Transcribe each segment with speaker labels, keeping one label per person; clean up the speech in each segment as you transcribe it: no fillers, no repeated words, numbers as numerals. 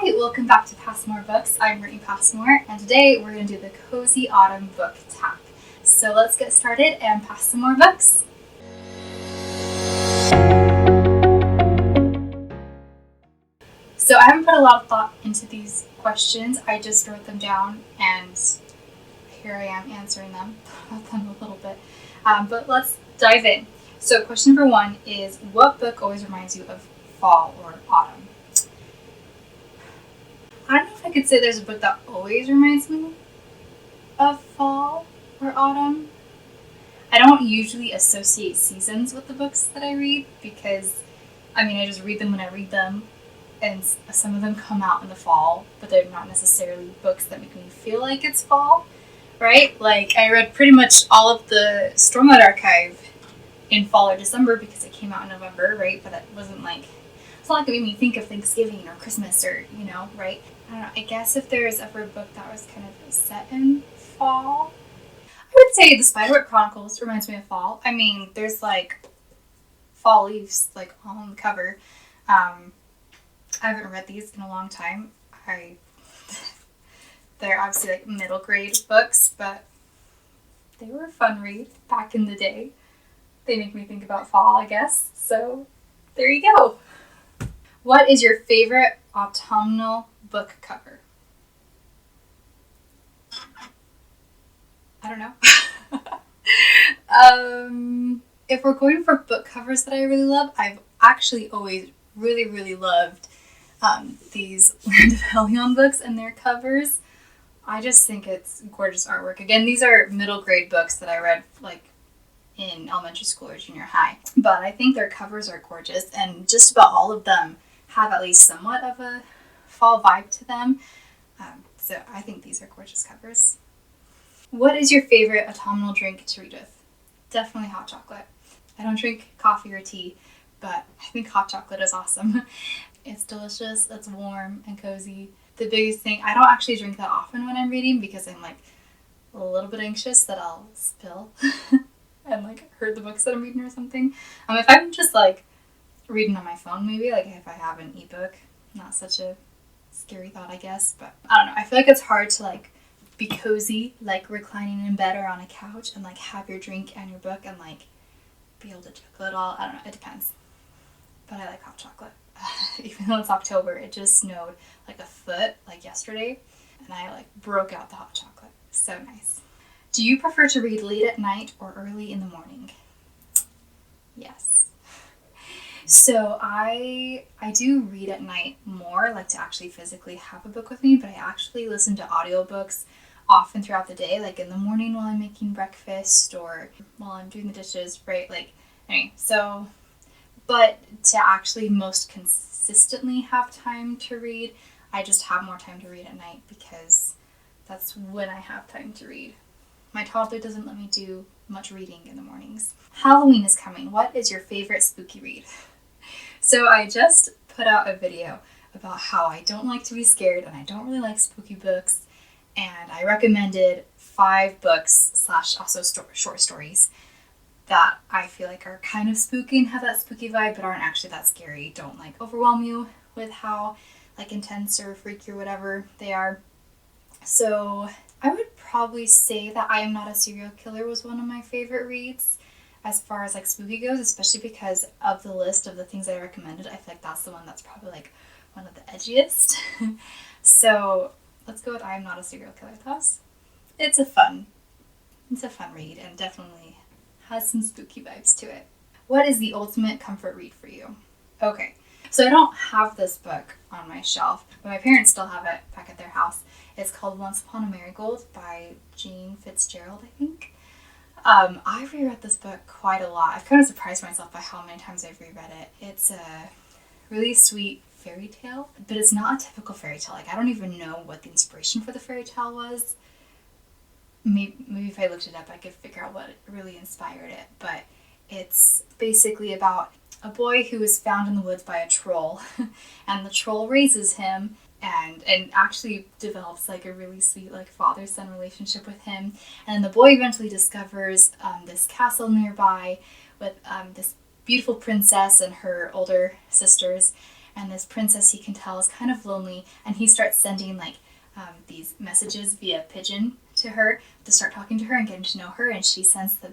Speaker 1: Hi, welcome back to Passmore Books. I'm Brittany Passmore, and today we're going to do the Cozy Autumn Book Tap. So let's get started and pass some more books. So I haven't put a lot of thought into these questions. I just wrote them down, and here I am answering them. About them a little bit. But let's dive in. So question number 1 is, what book always reminds you of fall or autumn? I don't know if I could say there's a book that always reminds me of fall or autumn. I don't usually associate seasons with the books that I read because, I just read them when I read them, and some of them come out in the fall, but they're not necessarily books that make me feel like it's fall, right? Like, I read pretty much all of the Stormlight Archive in fall or December because it came out in November, right? But it wasn't like, it's not like it made me think of Thanksgiving or Christmas or, right? I don't know. I guess if there's ever a book that was kind of set in fall, I would say The Spiderwick Chronicles reminds me of fall. There's like fall leaves like all on the cover. I haven't read these in a long time. They're obviously like middle grade books, but they were a fun read back in the day. They make me think about fall, I guess. So there you go. What is your favorite autumnal book cover? I don't know. If we're going for book covers that I really love, I've actually always really, really loved these Land of Hellion books and their covers. I just think it's gorgeous artwork. Again, these are middle grade books that I read like in elementary school or junior high. But I think their covers are gorgeous, and just about all of them have at least somewhat of a fall vibe to them. So I think these are gorgeous covers. What is your favorite autumnal drink to read with? Definitely hot chocolate. I don't drink coffee or tea, but I think hot chocolate is awesome. It's delicious, it's warm and cozy. The biggest thing, I don't actually drink that often when I'm reading because I'm like a little bit anxious that I'll spill and like hurt the books that I'm reading or something. If I'm just like reading on my phone, maybe like if I have an ebook, not such a scary thought, I guess. But I don't know. I feel like it's hard to like be cozy, like reclining in bed or on a couch and like have your drink and your book and like be able to juggle it all. I don't know. It depends. But I like hot chocolate. Even though it's October, it just snowed like a foot like yesterday, and I like broke out the hot chocolate. So nice. Do you prefer to read late at night or early in the morning? Yes. So I do read at night more, like to actually physically have a book with me, but I actually listen to audiobooks often throughout the day, like in the morning while I'm making breakfast or while I'm doing the dishes, right? But to actually most consistently have time to read, I just have more time to read at night because that's when I have time to read. My toddler doesn't let me do much reading in the mornings. Halloween is coming. What is your favorite spooky read? So I just put out a video about how I don't like to be scared and I don't really like spooky books, and I recommended 5 books / also short stories that I feel like are kind of spooky and have that spooky vibe but aren't actually that scary. Don't like overwhelm you with how like intense or freaky or whatever they are. So I would probably say that I Am Not a Serial Killer was one of my favorite reads as far as like spooky goes, especially because of the list of the things I recommended. I feel like that's the one that's probably like one of the edgiest. So let's go with I Am Not a Serial Killer. It's a fun read and definitely has some spooky vibes to it. What is the ultimate comfort read for you? Okay, so I don't have this book on my shelf, but my parents still have it back at their house. It's called Once Upon a Marigold by Jean Fitzgerald, I think. I've reread this book quite a lot. I've kind of surprised myself by how many times I've reread it. It's a really sweet fairy tale, but it's not a typical fairy tale. Like, I don't even know what the inspiration for the fairy tale was. Maybe if I looked it up, I could figure out what really inspired it. But it's basically about a boy who is found in the woods by a troll, and the troll raises him and actually develops like a really sweet like father-son relationship with him. And then the boy eventually discovers this castle nearby with this beautiful princess and her older sisters, and this princess he can tell is kind of lonely, and he starts sending like these messages via pigeon to her to start talking to her and getting to know her, and she sends the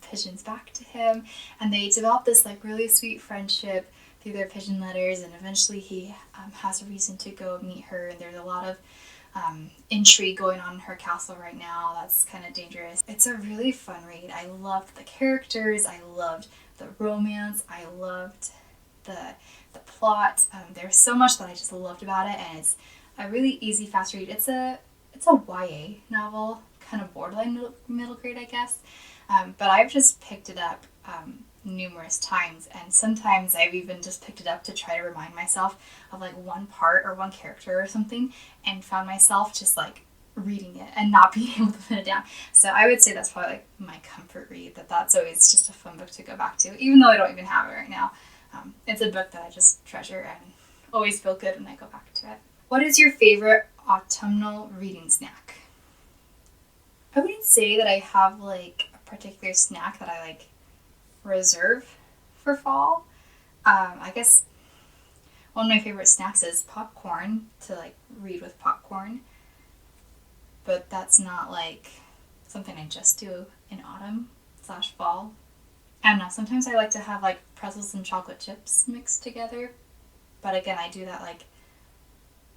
Speaker 1: pigeons back to him, and they develop this like really sweet friendship through their pigeon letters, and eventually he has a reason to go meet her, and there's a lot of intrigue going on in her castle right now that's kind of dangerous. It's a really fun read. I loved the characters, I loved the romance, I loved the plot. There's so much that I just loved about it, and it's a really easy, fast read. It's a YA novel, kind of borderline middle grade, I guess. But I've just picked it up numerous times, and sometimes I've even just picked it up to try to remind myself of like one part or one character or something, and found myself just like reading it and not being able to put it down. So I would say that's probably like my comfort read, that's always just a fun book to go back to, even though I don't even have it right now. It's a book that I just treasure and always feel good when I go back to it. What is your favorite autumnal reading snack? I wouldn't say that I have like a particular snack that I like reserve for fall. I guess one of my favorite snacks is popcorn, to like read with popcorn, but that's not like something I just do in autumn/fall. I don't know, sometimes I like to have like pretzels and chocolate chips mixed together, but again, I do that like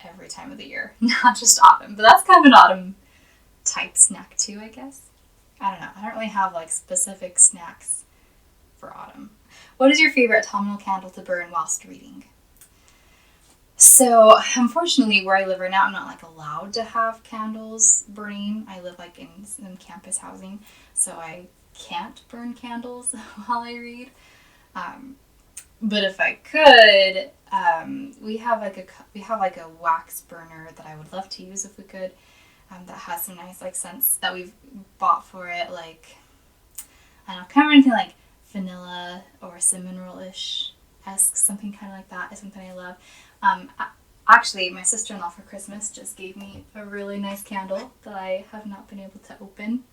Speaker 1: every time of the year, not just autumn, but that's kind of an autumn type snack too, I guess. I don't know, I don't really have like specific snacks for autumn. What is your favorite autumnal candle to burn whilst reading? So unfortunately, where I live right now, I'm not like allowed to have candles burning. I live like in some campus housing, so I can't burn candles while I read. But if I could, we have like a wax burner that I would love to use if we could. That has some nice like scents that we've bought for it, like I don't know, kind of anything like vanilla or cinnamon roll-ish esque, something kind of like that is something I love. Actually, my sister-in-law for Christmas just gave me a really nice candle that I have not been able to open.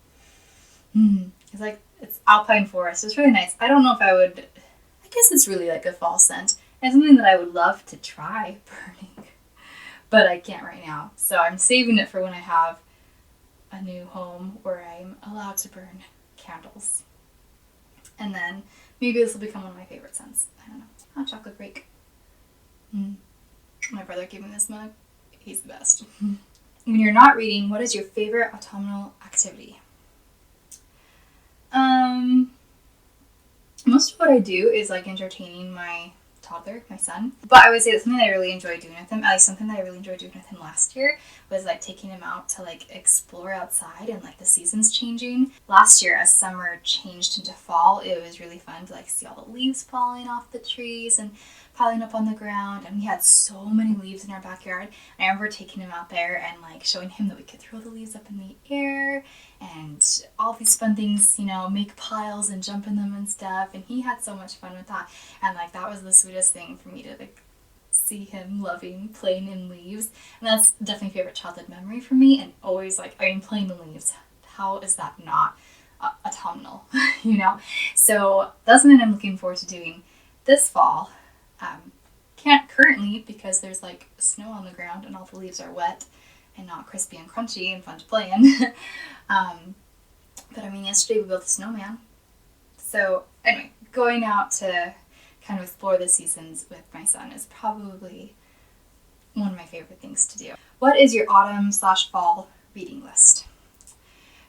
Speaker 1: It's alpine forest. It's really nice. I don't know if I would. I guess it's really like a fall scent and something that I would love to try burning, but I can't right now. So I'm saving it for when I have a new home where I'm allowed to burn candles. And then maybe this will become one of my favorite scents. I don't know. Hot chocolate break. My brother gave me this mug. He's the best. When you're not reading, what is your favorite autumnal activity? Most of what I do is like entertaining my toddler, my son. But I would say that something that I really enjoy doing with him, at least something that I really enjoyed doing with him last year, was like taking him out to like explore outside and like the seasons changing. Last year, as summer changed into fall, it was really fun to like see all the leaves falling off the trees and piling up on the ground, and we had so many leaves in our backyard. I remember taking him out there and like showing him that we could throw the leaves up in the air and all these fun things, make piles and jump in them and stuff, and he had so much fun with that. And like that was the sweetest thing for me to like see him loving playing in leaves, and that's definitely a favorite childhood memory for me. And always like, playing in leaves, how is that not autumnal? So that's something I'm looking forward to doing this fall. Can't currently because there's like snow on the ground and all the leaves are wet and not crispy and crunchy and fun to play in. But yesterday we built a snowman. So anyway, going out to kind of explore the seasons with my son is probably one of my favorite things to do. What is your autumn/fall reading list?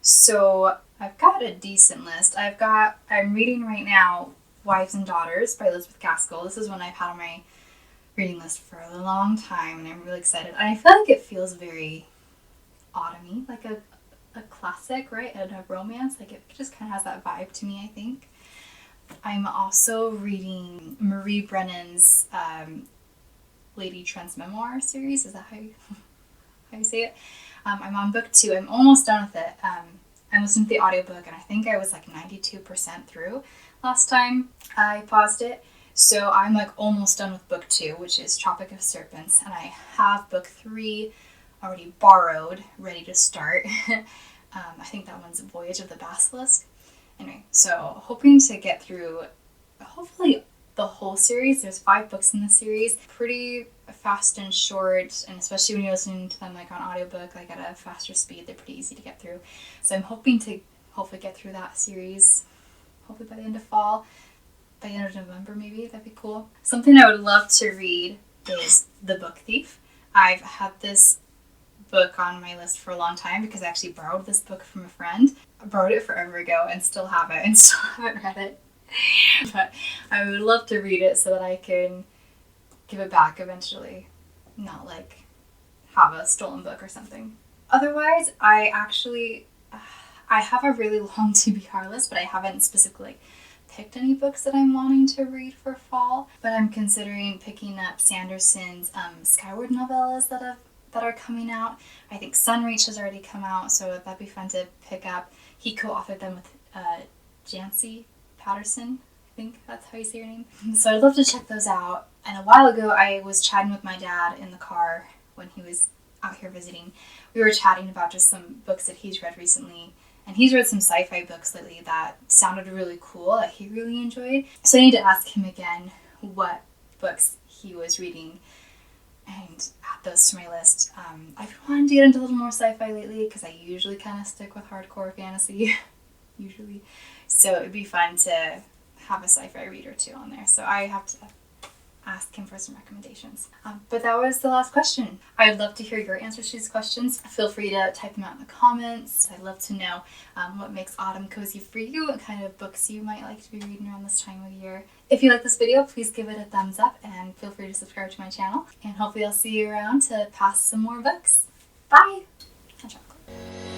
Speaker 1: So I've got a decent list. I'm reading right now Wives and Daughters by Elizabeth Gaskell. This is one I've had on my reading list for a long time, and I'm really excited. And I feel like it feels very autumny, like a classic, right? And a romance. Like it just kind of has that vibe to me, I think. I'm also reading Marie Brennan's Lady Trent's memoir series. Is that how you say it? I'm on book 2. I'm almost done with it. I'm listening to the audiobook, and I think I was like 92% through last time I paused it. So I'm like almost done with book 2, which is Tropic of Serpents, and I have book 3 already borrowed, ready to start. I think that one's Voyage of the Basilisk. Anyway, so hoping to get through hopefully the whole series. There's 5 books in the series. Pretty fast and short, and especially when you're listening to them like on audiobook, like at a faster speed, they're pretty easy to get through. So I'm hoping to hopefully get through that series, hopefully by the end of fall, by the end of November maybe. That'd be cool. Something I would love to read is The Book Thief. I've had this book on my list for a long time because I actually borrowed this book from a friend. I borrowed it forever ago and still have it and still haven't read it. But I would love to read it so that I can give it back eventually. Not like have a stolen book or something. Otherwise, I have a really long TBR list, but I haven't specifically picked any books that I'm wanting to read for fall. But I'm considering picking up Sanderson's Skyward novellas that are coming out. I think Sunreach has already come out, so that'd be fun to pick up. He co-authored them with Jancy Patterson. I think that's how you say your name. So I'd love to check those out. And a while ago, I was chatting with my dad in the car when he was out here visiting. We were chatting about just some books that he's read recently. And he's read some sci-fi books lately that sounded really cool, that he really enjoyed. So I need to ask him again what books he was reading and add those to my list. I've been wanting to get into a little more sci-fi lately because I usually kind of stick with hardcore fantasy, usually. So it'd be fun to have a sci-fi read or two on there. So I have to ask him for some recommendations. But that was the last question. I would love to hear your answers to these questions. Feel free to type them out in the comments. I'd love to know what makes autumn cozy for you, what kind of books you might like to be reading around this time of year. If you like this video, please give it a thumbs up and feel free to subscribe to my channel. And hopefully I'll see you around to pass some more books. Bye! Hot chocolate.